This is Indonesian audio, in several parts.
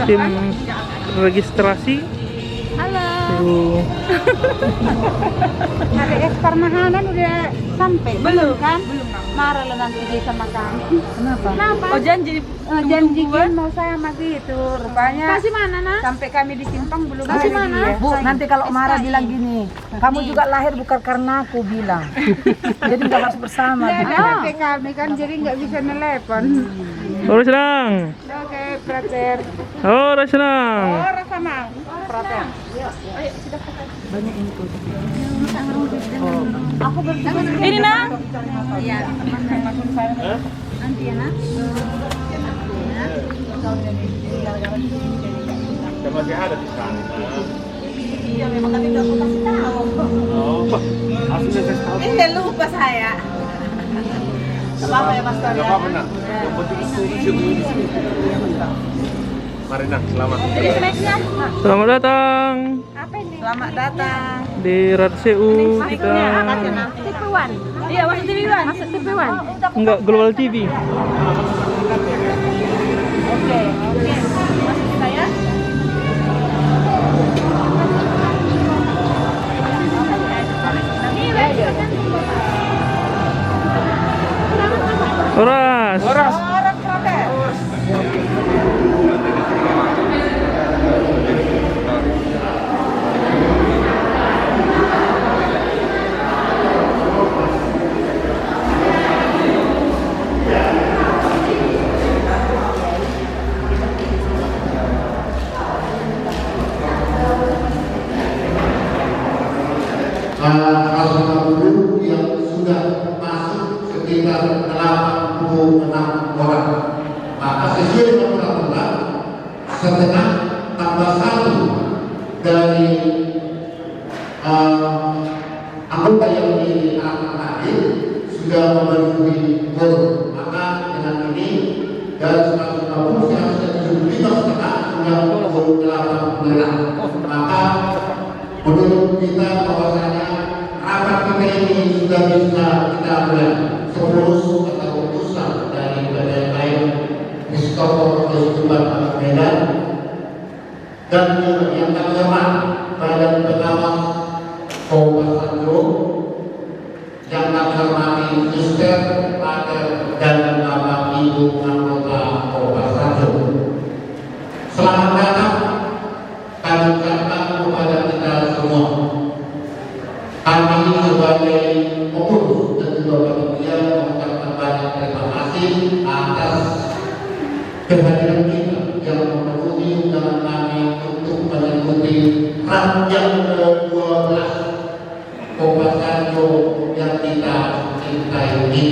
Tim registrasi. Halo. Ada ekspor makanan udah sampai Belum kan? Belum. Marah lo nanti dia sama kami. Kenapa? Oh janji. Janjikan mau sama gitu. Rupanya Kasih mana nak? sampai kami di simpang belum Kasih ada mana? dia. Bu, nanti kalau marah bilang gini, kamu juga lahir bukan karena aku bilang. Jadi nggak harus bersama Nggak gitu. ada HP kami kan jadi nggak bisa telepon. Orang senang. Oke, prater. Orang senang. Orang sama prater. Aku bertemu. Ini nak. Iya. Nanti ya nak. Masih ada di sana. Iya memang kan tidak aku kasih tahu. Oh, aslinya saya tahu. Lupa saya. Apa ya Mas Tony? Gak apa-apa nak. Yang penting itu di sini. Mari nak, selamat. Jadi snacksnya. Selamat datang Apa ini? Selamat datang. di RCU kita. TV One. Iya masuk TV One. Masuk TV One. Enggak, Global TV. Oke. Masuk kita ya. Horas. Horas. Orang prater. Pasukan guru yang sudah masuk sekitar 86 orang. Maka sesuai dengan peraturan setengah tambah 1 dari anggota yang diangkat sudah memenuhi quorum. Maka dengan ini dari 150 yang sudah 75 setengah sudah quorum 86. Maka menurut kita bahwasanya rapat kita ini sudah bisa kita mulai 10 atau utusan dari badan lain Christopher Kesukuban Medan dan yang terhormat Badan Pengawas Kabupaten Tanjung, yang terhormati Suster Pater dan Bapak Ibu anggota Kabupaten Tanjung. Selamat datang kami ucapkan kepada kita semua. Kami sebagai pengurus dan juga panitia mengucapkan banyak terima kasih atas kehadiran kita yang memenuhi undangan kami untuk mengikuti RAN yang ke-12 Kabupaten Tanjung yang kita cintai ini.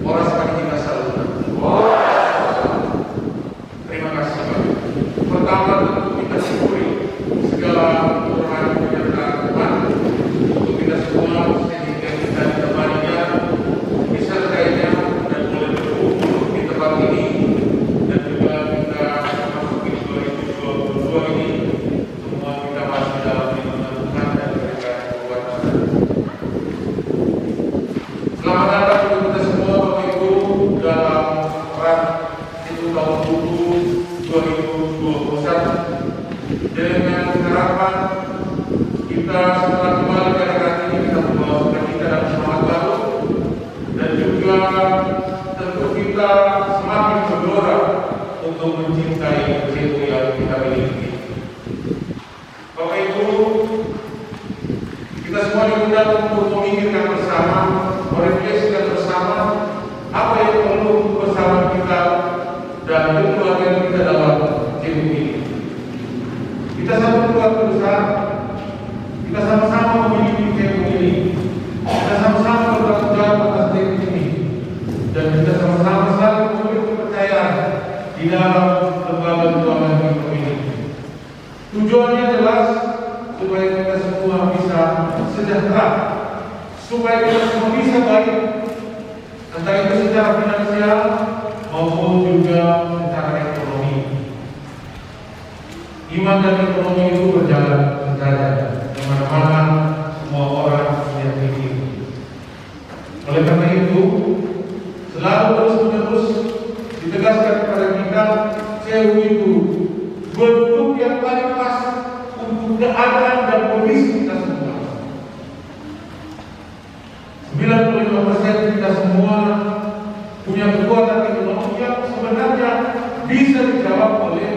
Orang seperti kita selalu. setelah kembali ke negara ini kita membawa sukacita dan semangat baru, dan juga tentu kita semakin bergelora untuk mencintai CU yang kita miliki. Bapak Ibu, kita semua diundang untuk memikirkan bersama, merefleksikan bersama apa yang perlu bersama kita dan keluarga kita dalam CU ini. Kita satu keluarga besar, kita sama-sama memiliki CU ini, kita sama-sama bertanggung jawab atas CU ini, dan kita sama-sama saling memberi kepercayaan di dalam lembaga keuangan kita ini. Tujuannya jelas supaya kita semua bisa sejahtera, supaya kita semua bisa baik, entah itu secara finansial maupun juga secara ekonomi. Iman dan ekonomi itu berjalan sejajar di mana-mana semua orang yang memiliki. Oleh karena itu, selalu terus-menerus ditegaskan kepada kita, CU itu bentuk yang paling pas untuk keadaan dan kondisi kita semua. 95% kita semua punya kekuatan ekonomi yang sebenarnya bisa dijawab oleh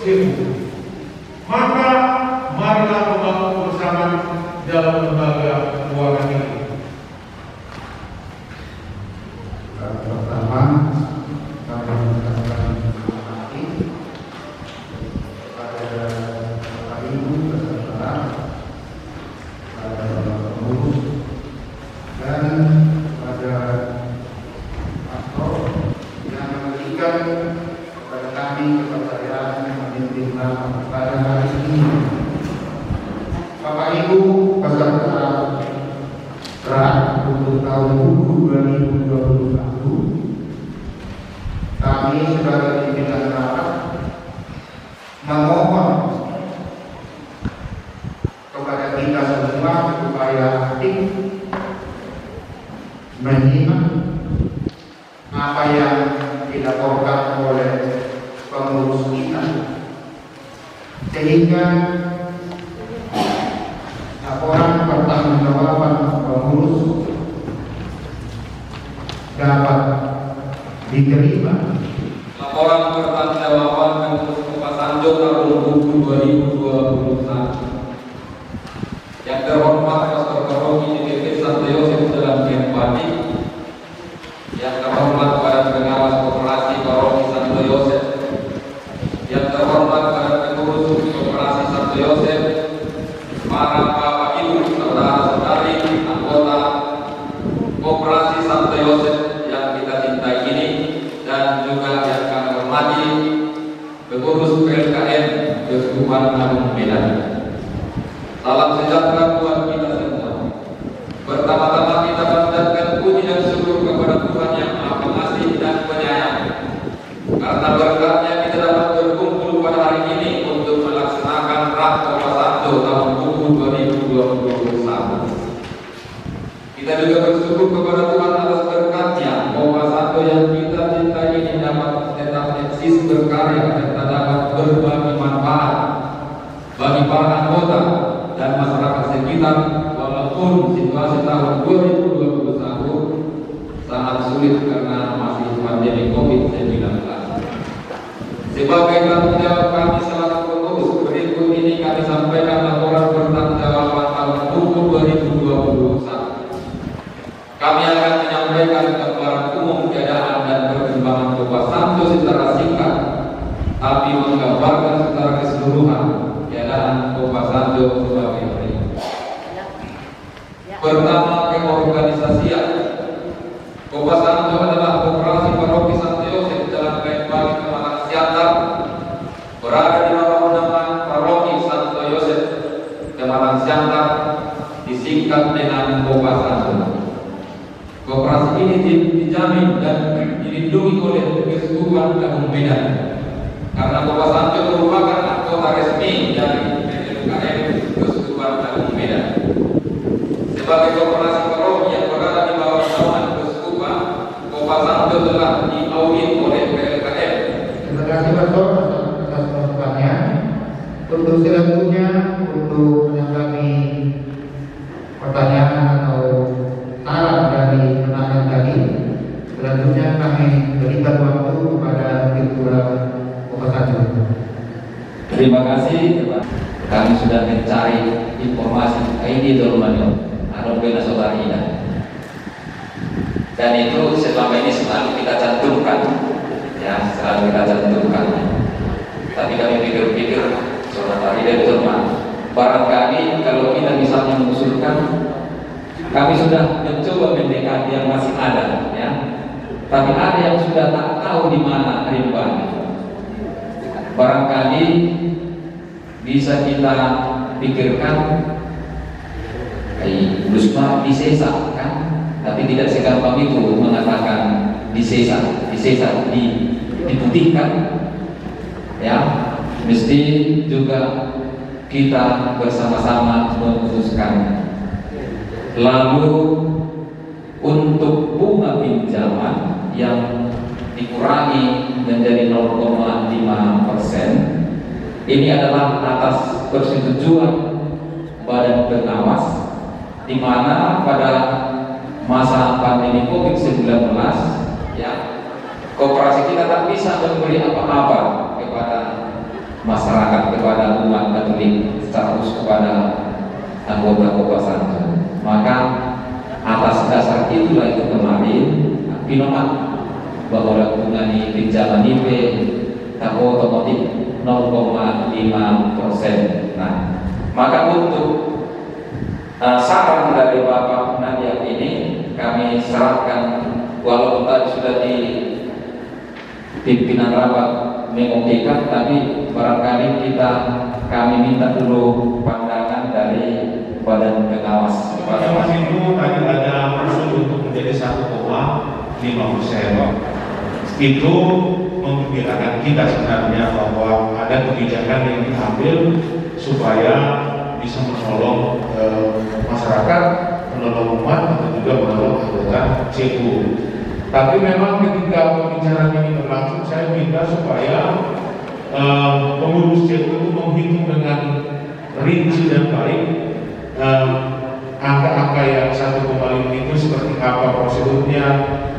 CU. Maka marilah membangun bersama dalam lembaga keuangan ini. Pertama, kami mengucapkan terima kasih kepada Bapak Ibu beserta pada pengurus dan pada pastor yang memberikan kepada kami kepercayaan memimpin pada hari ini. Bapak Ibu beserta untuk tahun buku 2021, kami sebagai pimpinan rapat memohon kepada kita semua supaya aktif menyimak apa yang dilaporkan oleh pengurus kita, sehingga laporan pertanggungjawaban pengurus dapat diterima. Laporan pertanggungjawaban pengurus Kopasando tahun buku 2021. Yang terhormat Pastor Paroki DPP Santo Yosef dalam Kempati, yang terhormat para pengawas koperasi Paroki Santo Yosef, yang terhormat para pengurus koperasi Santo Yosef, para Bapak Ibu, saudara-saudari, anggota koperasi Santo Yosef yang kita cintai ini, dan juga yang kami hormati pengurus PLKM Keuskupan Agung Medan. Salam sejahtera buat kita semua. Pertama-tama kita panjatkan puji dan syukur kepada Tuhan yang Maha Pengasih dan Penyayang, karena berkatnya kita dapat berkumpul pada hari ini untuk melaksanakan Rah Kopasando tahun buku 2021. Kita juga bersyukur kepada Tuhan atas berkatnya Kopasando yang kita cintai ini dapat tetap eksis berkarya serta dapat berbagi manfaat bagi para anggota dan masyarakat sekitar, walaupun situasi tahun 2021 sangat sulit karena masih pandemi COVID-19. Sebagai tanggung jawab kami selaku pengurus, berikut ini kami sampaikan laporan pertanggungjawaban tahun buku 2021. Kami akan menyampaikan gambaran umum keadaan dan perkembangan Kopasando secara singkat, tapi menggambarkan secara keseluruhan keadaan Kopasando sebagai berikut. Pertama, keorganisasian. Kopasando adalah koperasi Paroki Santo Yosef dalam Kempati Kemalang Siantar, berada di bawah naungan Paroki Santo Yosef Kemalang Siantar, disingkat dengan Kopasando. Koperasi ini dijamin dan dilindungi oleh Keuskupan Agung Medan, karena Kopasando merupakan anggota resmi dari PLKM Keuskupan Agung Medan. Sebagai koperasi paroki yang berada di bawah naungan Keuskupan, Kopasando telah diaudit oleh PLKM. Terima kasih Pastor atas masukannya. Untuk selanjutnya, untuk menanggapi pertanyaan atau saran dari teman tadi, selanjutnya kami berikan waktu kepada Ketua Kopasanja. Terima kasih teman. Kami sudah mencari informasi ini Dolmanyo, Arobena Sobarina. Dan itu selama ini selalu kita cantumkan, ya selalu kita cantumkan. Tapi kami pikir-pikir, Saudara Tidak Dolman, barangkali kalau kita misalnya mengusulkan, kami sudah mencoba mendekati yang masih ada, ya. Tapi ada yang sudah tak tahu di mana rimbanya. Barangkali bisa kita pikirkan, Lusma disesa kan? Tapi tidak segampang itu mengatakan disesa, diputihkan, ya. Mesti juga kita bersama-sama memutuskan. Lalu untuk bunga pinjaman yang dikurangi menjadi 0,5%, ini adalah atas persetujuan Badan Pengawas, di mana pada masa pandemi COVID-19, ya, koperasi kita tak bisa memberi apa-apa kepada masyarakat, kepada umat Katolik, secara khusus kepada anggota Kopasanja. Maka atas dasar itulah itu kemarin pinomat bahwa bunga di pinjaman IP tak otomatis 0,5%. Nah, maka untuk saran dari Bapak Nadia ini kami serahkan, walaupun tadi sudah di pimpinan rapat mengokekan, tapi barangkali kami minta dulu pandangan dari Badan Pengawas. Pengawas itu tadi ada usul untuk menjadi 1,5%. Itu memperkirakan kita sebenarnya bahwa ada kebijakan yang diambil supaya bisa menolong masyarakat, menolong umat, atau juga menolong anggota CU. Tapi memang ketika pembicaraan ini berlangsung, saya minta supaya pengurus CU itu menghitung dengan rinci dan baik angka-angka yang 1,5 itu seperti apa prosedurnya,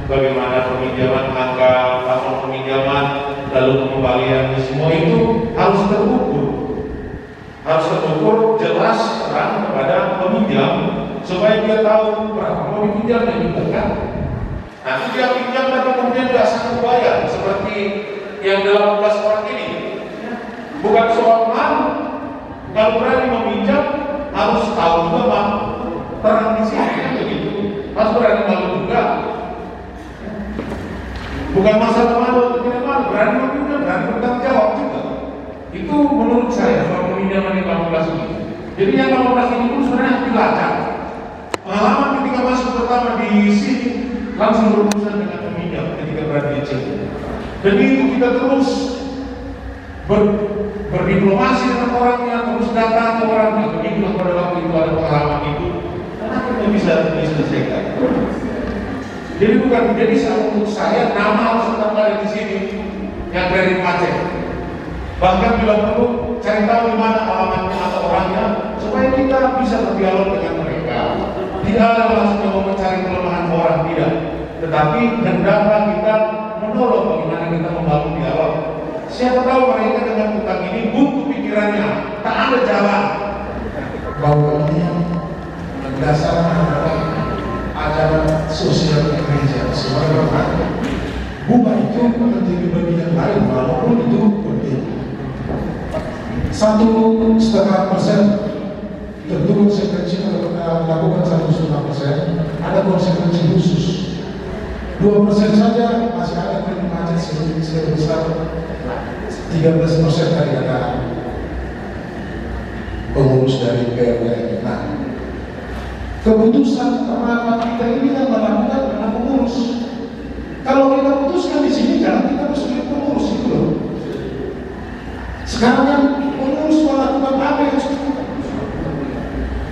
bagaimana peminjaman, angka tahun peminjaman, lalu pengembaliannya, semua itu harus terukur jelas terang kepada peminjam supaya dia tahu berapa mau dipinjamnya juga kan. Nanti dia pinjam tapi kemudian tidak sanggup bayar seperti yang 18 orang ini. Bukan soal malu, kalau berani meminjam harus tahu juga Pak, terang di sini kan begitu. Harus berani malu juga. Bukan masalah malu atau tidak malu, berani meminjam, berani bertanggung jawab juga. Itu menurut saya soal peminjaman yang 18 ini. Jadi yang 18 ini pun sebenarnya dilacak. Pengalaman ketika masuk pertama di sini langsung berurusan dengan peminjam ketika berada di sini. Jadi itu kita terus berdiplomasi dengan orangnya, terus datang ke orangnya. Begitulah pada waktu itu ada pengalaman itu, akhirnya bisa diselesaikan. Jadi bukan menjadi untuk saya nama harus tetap ada di sini yang dari Aceh. Bahkan bila perlu cari tahu di mana alamatnya atau orangnya supaya kita bisa berdialog dengan mereka. Tidak ada langsung mau mencari kelemahan orang, tidak. Tetapi hendaklah kita menolong bagaimana kita membangun dialog. Siapa tahu mereka dengan utang ini buntu pikirannya, tak ada jalan. Bahwa ini berdasarkan adalah ajaran sosial gereja sebagai bunga itu menjadi bagian lain walaupun itu penting. 1,5% tentu konsekuensi kalau kita lakukan 1,5% ada konsekuensi khusus. 2% saja masih ada macet sebesar 13% dari kata pengurus dari PWN. Nah, keputusan rapat kita ini kan melakukan dengan pengurus. Kalau kita putuskan di sini jangan kita bersedia pengurus itu loh. Sekarang kan pengurus melakukan apa yang harus dilakukan.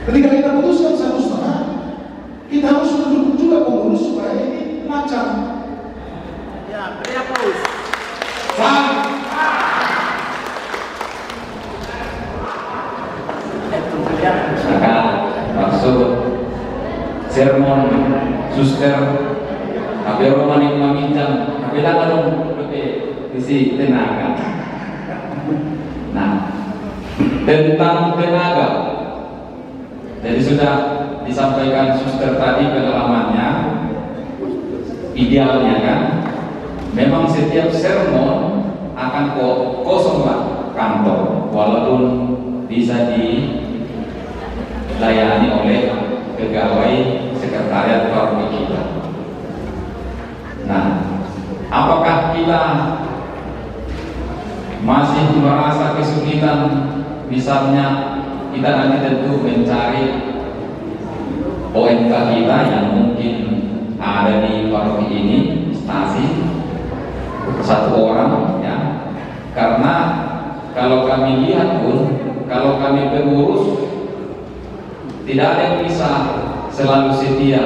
Ketika kita putuskan 1,5, kita harus mendukung juga pengurus supaya ini lancar. Ya, beri aplaus. Maka maksud suster tapi orang yang meminjam tapi tak ada isi tenaga. Nah, tentang tenaga, jadi sudah disampaikan suster tadi pengalamannya. Idealnya kan, memang setiap sermon akan kosonglah kantor, walaupun bisa dilayani oleh pegawai sekretariat paroki kita. Nah, apakah kita masih merasa kesulitan? Misalnya kita nanti tentu mencari ONK kita yang mungkin ada di paroki ini, stasi satu orang ya, karena kalau kami lihat pun, kalau kami pengurus tidak ada yang bisa selalu setia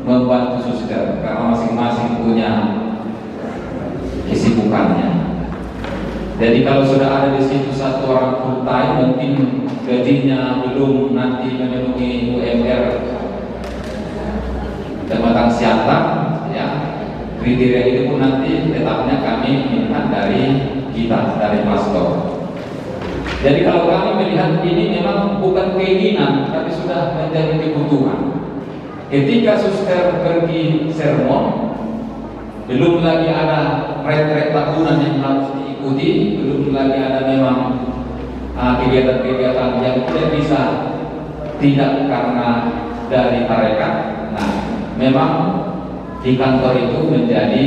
membantu suster karena masing-masing punya kesibukannya. Jadi kalau sudah ada di situ satu orang full time, mungkin gajinya belum nanti memenuhi UMR jabatan siaga, ya kriteria itu pun nanti tetapnya kami minta dari kita, dari pastor. Jadi kalau kami melihat ini memang bukan keinginan, tapi sudah menjadi kebutuhan. Ketika suster pergi sermon, belum lagi ada retret tahunan yang harus diikuti, belum lagi ada memang kegiatan-kegiatan yang tidak bisa tidak karena dari tarekat. Nah, memang di kantor itu menjadi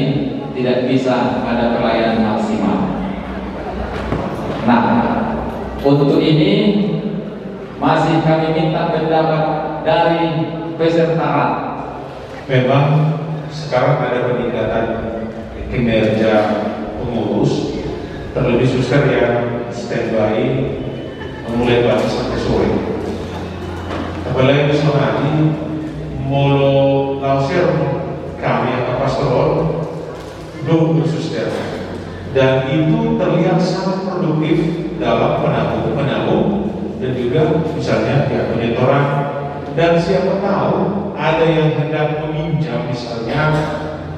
tidak bisa ada pelayanan maksimal. Nah, untuk ini masih kami minta pendapat dari peserta. Memang sekarang ada peningkatan kinerja pengurus, terlebih suster yang standby mulai pagi sampai sore. Apalagi hari molo lausir kami yang pastoral 20 suster, dan itu terlihat sangat produktif dalam penabung dan juga misalnya ya penyetoran. Dan siapa tahu ada yang hendak meminjam misalnya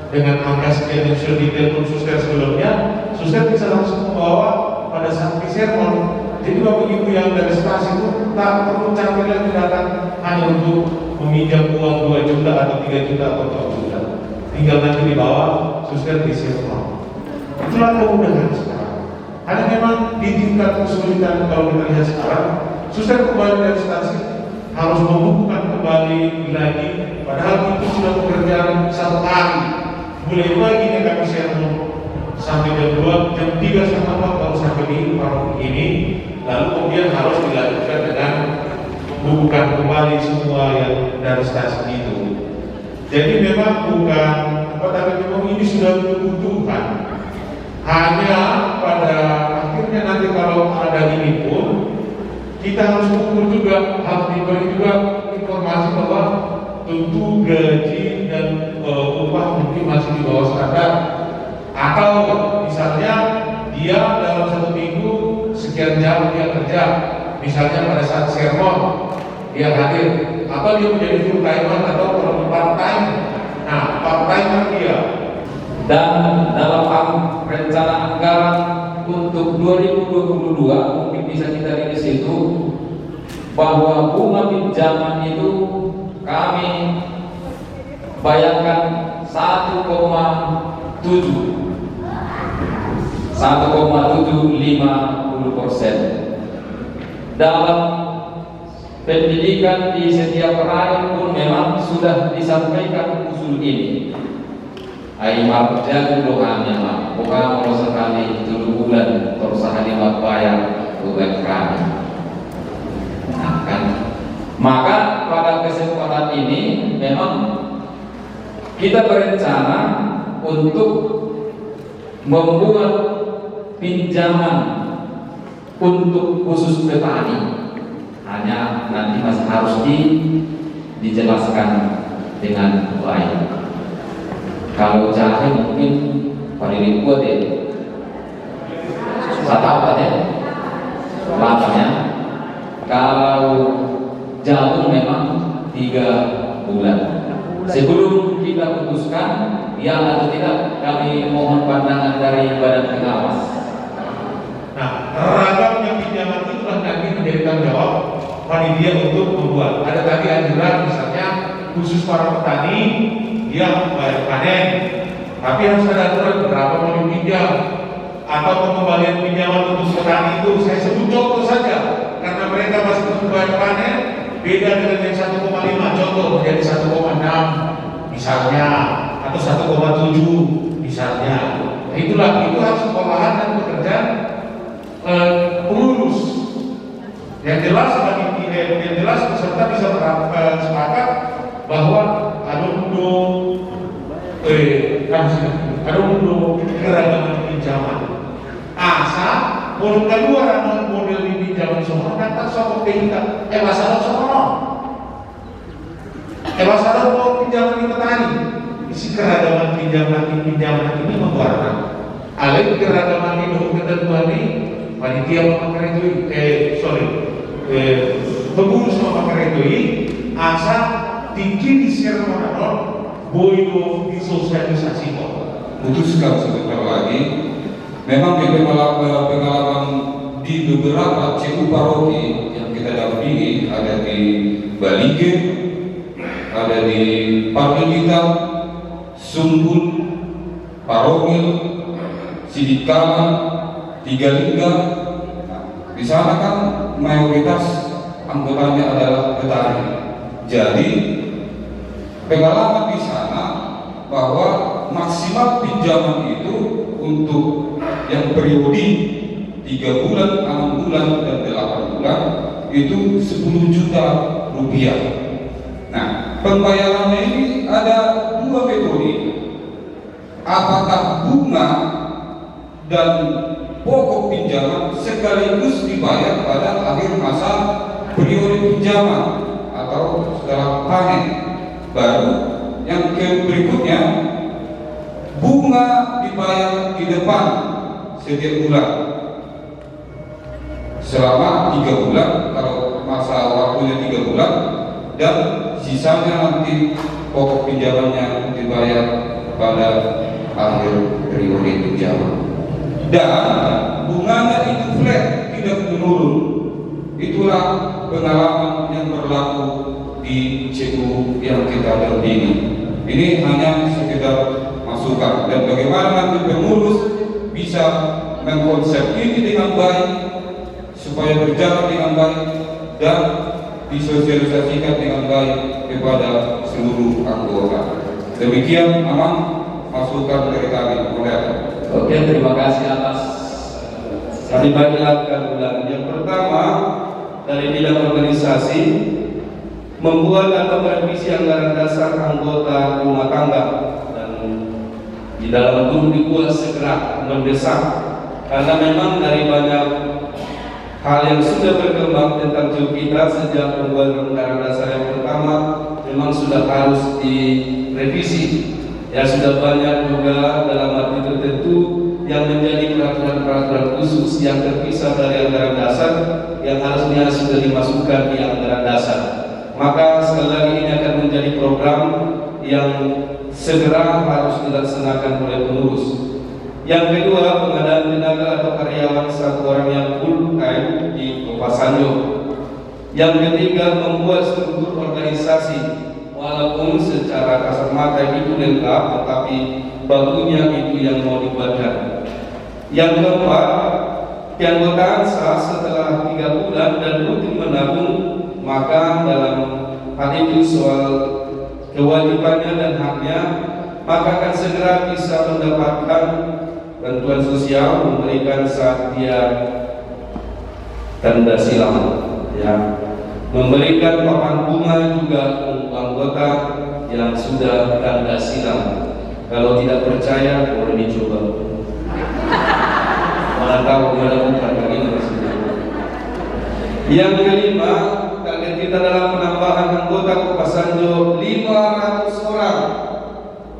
dengan angka sekian yang sudah ditelepon suster sebelumnya, suster bisa langsung membawa pada saat di sermon. Jadi bapak ibu yang dari stasi itu tak perlu capek lagi datang hanya untuk meminjam uang 2 juta atau 3 juta atau 4 juta. Tinggal nanti dibawa suster di sermon. Itulah kemudahan sekarang. Hanya memang di tingkat kesulitan kalau kita lihat sekarang, suster kembali dari stasi harus membukukan kembali lagi, padahal itu sudah pekerjaan 1 hari. Mulai pagi kami sermon sampai jam 2, jam 3 sampai 4 baru sampai di paroki ini, lalu kemudian harus dilanjutkan dengan membukukan kembali semua yang dari stasi itu. Jadi memang bukan tapi memang ini sudah kebutuhan. Hanya pada akhirnya nanti kalau ada ini pun kita harus ukur juga, harus diberi juga informasi bahwa tentu gaji dan upah mungkin masih di bawah standar, atau misalnya dia dalam 1 minggu sekian jam dia kerja, misalnya pada saat sermon dia hadir, atau dia menjadi full timer atau part time. Nah, part timer dia. Dan dalam rencana anggaran untuk 2022 mungkin bisa kita lihat di situ bahwa bunga pinjaman itu kami bayarkan 1,750%. Dalam pendidikan di setiap hari pun memang sudah disampaikan usul ini. Aimar jago doanya lah, pokoknya kalau sekali 7 bulan terus hari bayar bukan kami. Nah, kan? Maka pada kesempatan ini memang kita berencana untuk membuat pinjaman untuk khusus petani. Hanya nanti masih harus dijelaskan dengan baik. Kalau jahe mungkin paling kuat ya, satu ya, lamanya. Kalau jagung memang 3 bulan. Sebelum kita putuskan ya atau tidak, kami mohon pandangan dari badan pengawas. Nah, ragamnya pinjaman itulah nanti menjadi tanggung jawab panitia untuk membuat. Ada tadi anjuran misalnya khusus para petani yang bayar panen, tapi harus ada aturan berapa mau dipinjam atau pengembalian pinjaman untuk petani itu. Saya sebut contoh saja karena mereka masih belum bayar panen, beda dengan yang 1,5 contoh menjadi 1,6 misalnya atau 1,7 misalnya. Nah, itulah itu harus pengolahan dan pekerjaan pengurus. Yang jelas peserta bisa sepakat bahwa ada keragaman pinjaman. Asal model kedua model di pinjaman semua datang sama kita. Masalah semua. Masalah mau pinjaman di petani. Isi keragaman pinjaman ini membuat alih keragaman hidup ketentuan ini panitia memakai pengurus memakai itu asal tinggi di seremonial boyo disosialisasi kok. Putuskan sebentar lagi. Memang pengalaman di beberapa CU paroki yang kita dampingi ada di Balige, ada di Parlita, Sumbul, Parogil, Sidikala, Tigalingga. Di sana kan mayoritas anggotanya adalah petani. Jadi pengalaman di sana bahwa maksimal pinjaman itu untuk yang periode 3 bulan, 6 bulan, dan 8 bulan itu 10 juta rupiah. Nah, pembayarannya ini ada 2 metode. Apakah bunga dan pokok pinjaman sekaligus dibayar pada akhir masa periode pinjaman atau setelah panen. Baru yang berikutnya bunga dibayar di depan setiap bulan selama 3 bulan kalau masa waktunya 3 bulan, dan sisanya nanti pokok pinjamannya dibayar pada akhir periode pinjaman. Dan bunganya itu flat, tidak menurun. Itulah pengalaman yang berlaku di CU yang kita dampingi. Ini hanya sekedar masukan, dan bagaimana nanti pengurus bisa mengkonsep ini dengan baik supaya berjalan dengan baik dan disosialisasikan dengan baik kepada seluruh anggota. Demikian aman masukan dari kami. Oke, terima kasih atas kami bagikan ulang. Yang pertama dari bidang organisasi, membuat atau merevisi anggaran dasar anggota rumah tangga, dan di dalam itu dibuat segera mendesak karena memang dari banyak hal yang sudah berkembang tentang CU kita sejak pembuatan anggaran dasar yang pertama memang sudah harus direvisi. Ya, sudah banyak juga dalam arti tertentu yang menjadi peraturan-peraturan khusus yang terpisah dari anggaran dasar yang harusnya sudah dimasukkan di anggaran dasar. Maka sekali lagi ini akan menjadi program yang segera harus dilaksanakan oleh pengurus. Yang kedua, pengadaan tenaga atau karyawan 1 orang yang full time di Kopasanjo. Yang ketiga, membuat struktur organisasi. Walaupun secara kasat mata itu lengkap, tetapi bakunya itu yang mau dibuatkan. Yang keempat, keanggotaan sah setelah 3 bulan dan rutin menabung, maka dalam hal itu soal kewajibannya dan haknya, maka akan segera bisa mendapatkan bantuan sosial memberikan saat dia tanda silang, ya. Memberikan papan bunga juga untuk anggota yang sudah tanda silang. Kalau tidak percaya boleh dicoba. Mana tahu menemukan bagaimana maksudnya. Yang kelima, target kita dalam penambahan anggota Kopasanjo 500 orang.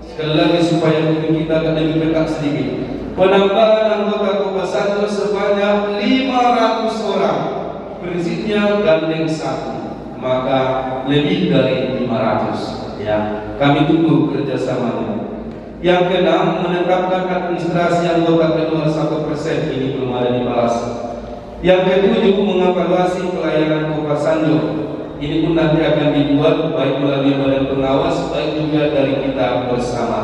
Sekali lagi supaya mungkin kita akan lebih dekat sedikit. Penambahan anggota Kopasanjo sebanyak 500 orang. Prinsipnya gandeng 1, maka lebih dari 500. Ya, Kami tunggu kerjasamanya. Yang keenam, menetapkan administrasi anggota kedua 1%, ini belum ada dibalas. Yang ketujuh, mengevaluasi pelayanan Kopasando. Ini pun nanti akan dibuat baik melalui badan pengawas, baik juga dari kita bersama.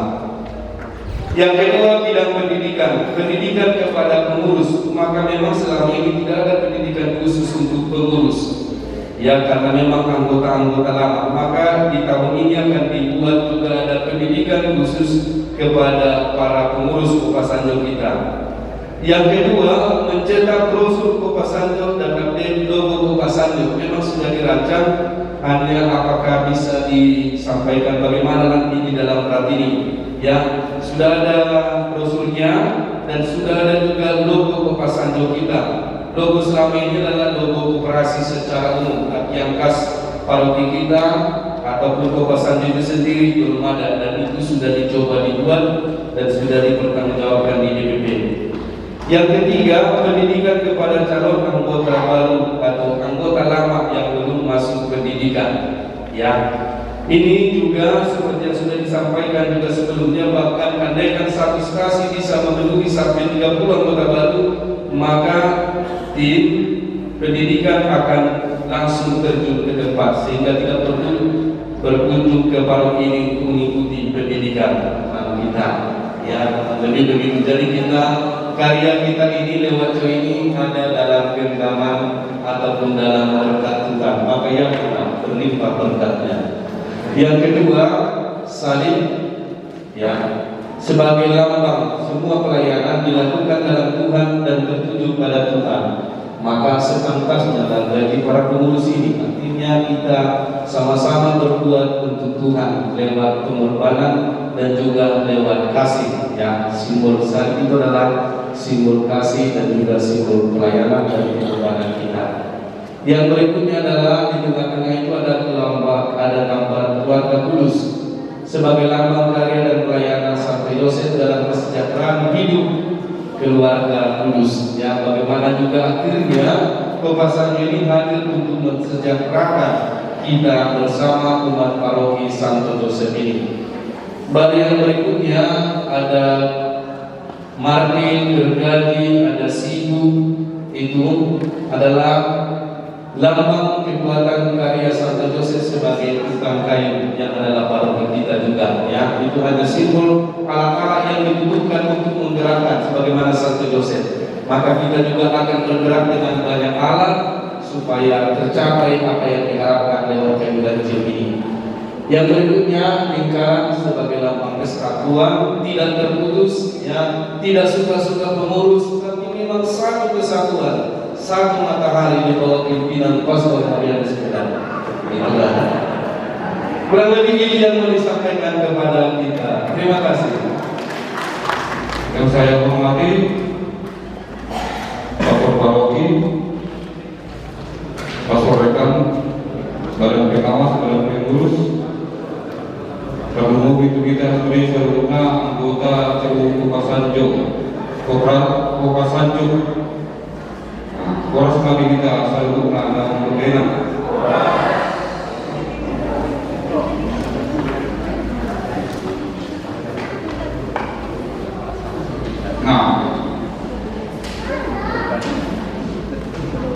Yang kedua, bidang pendidikan. Pendidikan kepada pengurus. Maka memang selama ini tidak ada pendidikan khusus untuk pengurus. Ya, karena memang anggota-anggota lama. Maka di tahun ini akan dibuat juga ada pendidikan khusus kepada para pengurus Kopasando kita. Yang kedua, mencetak brosur Kopasando dan update logo Kopasando. Memang sudah dirancang, hanya apakah bisa disampaikan bagaimana nanti di dalam rapat ini. Ya, sudah ada brosurnya dan sudah ada juga logo Kopasando kita. Logo selama ini adalah logo koperasi secara umum, yang khas paroki kita ataupun Kopasando itu sendiri belum ada, dan itu sudah dicoba dibuat dan sudah dipertanggungjawabkan di DPP. Yang ketiga, pendidikan kepada calon anggota baru atau anggota lama yang belum masuk pendidikan. Ya, ini juga seperti yang sudah disampaikan juga sebelumnya, bahkan andaikan satu stasi bisa memenuhi sampai 30 anggota baru, maka tim pendidikan akan langsung terjun ke tempat sehingga tidak perlu berkunjung ke paroki ini untuk mengikuti pendidikan kita. Ya, lebih begitu. Jadi kita karya kita ini lewat show ini ada dalam genggaman ataupun dalam berkat Tuhan. Maka yang berlimpah berkatnya. Yang kedua, salib, ya, sebagai lambang semua pelayanan dilakukan dalam Tuhan dan tertuju pada Tuhan. Maka sepantasnya dan bagi para pengurus ini, artinya kita sama-sama berbuat untuk Tuhan lewat pengorbanan dan juga lewat kasih. Ya, simbol salib itu adalah simbol kasih dan juga simbol pelayanan dan pengorbanan kita. Yang berikutnya adalah di tengah-tengah itu ada gambar keluarga kudus sebagai lambang karya dan pelayanan Santo Yosef dalam kesejahteraan hidup keluarga kudus. Ya, bagaimana juga akhirnya Kopasando ini hadir untuk mensejahterakan kita bersama umat paroki Santo Yosef ini. Baru yang berikutnya ada Martin, gergaji, ada sibu, itu adalah lambang kekuatan karya Santo Yosef sebagai tukang kayu yang adalah paroki kita juga. Ya, itu hanya simbol alat-alat yang dibutuhkan untuk menggerakkan sebagaimana Santo Yosef. Maka kita juga akan bergerak dengan banyak alat supaya tercapai apa yang diharapkan lewat kayu ganjil ini. Yang berikutnya lingkaran sebagai lambang kesatuan, tidak terputus, ya, tidak suka-suka pengurus, tapi memang satu kesatuan, satu matahari di bawah pimpinan Pastor Marianus Sekedar. Inilah kurang lebih ini yang mau disampaikan kepada kita. Terima kasih. Yang saya hormati Pastor Paroki, Pastor Rekan, Badan Pengawas, Badan Pengurus, Pramuka itu kita sendiri seluruhnya anggota CU Kopasando, Kopasando. Koras kami kita seluruhnya dalam berbeda. Nah,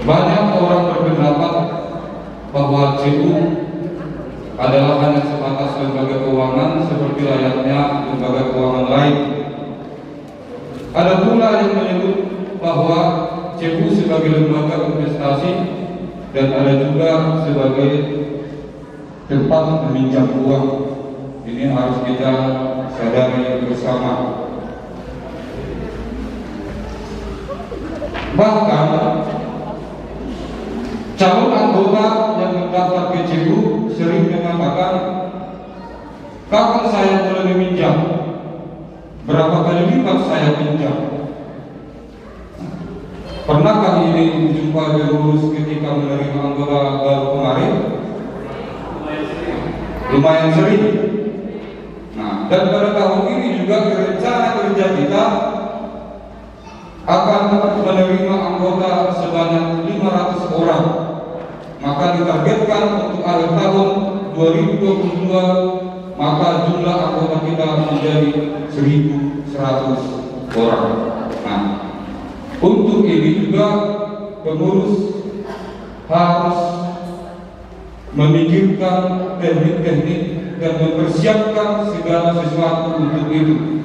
banyak orang berpendapat bahwa CU adalah hanya sebatas lembaga keuangan seperti layaknya lembaga keuangan lain. Ada pula yang menyebut bahwa CU sebagai lembaga investasi dan ada juga sebagai tempat meminjam uang. Ini harus kita sadari bersama. Bahkan calon anggota yang mendaftar ke CU sering mengatakan, kapan saya boleh meminjam? Berapa kali lipat saya pinjam? Pernahkah ini menjumpai pengurus ketika menerima anggota baru kemarin? Lumayan sering. Nah, dan pada tahun ini juga rencana kerja kita akan menerima anggota sebanyak 500 orang. Maka ditargetkan untuk akhir tahun 2022 maka jumlah anggota kita menjadi 1.100 orang. Nah, untuk ini juga pengurus harus memikirkan teknik-teknik dan mempersiapkan segala sesuatu untuk itu.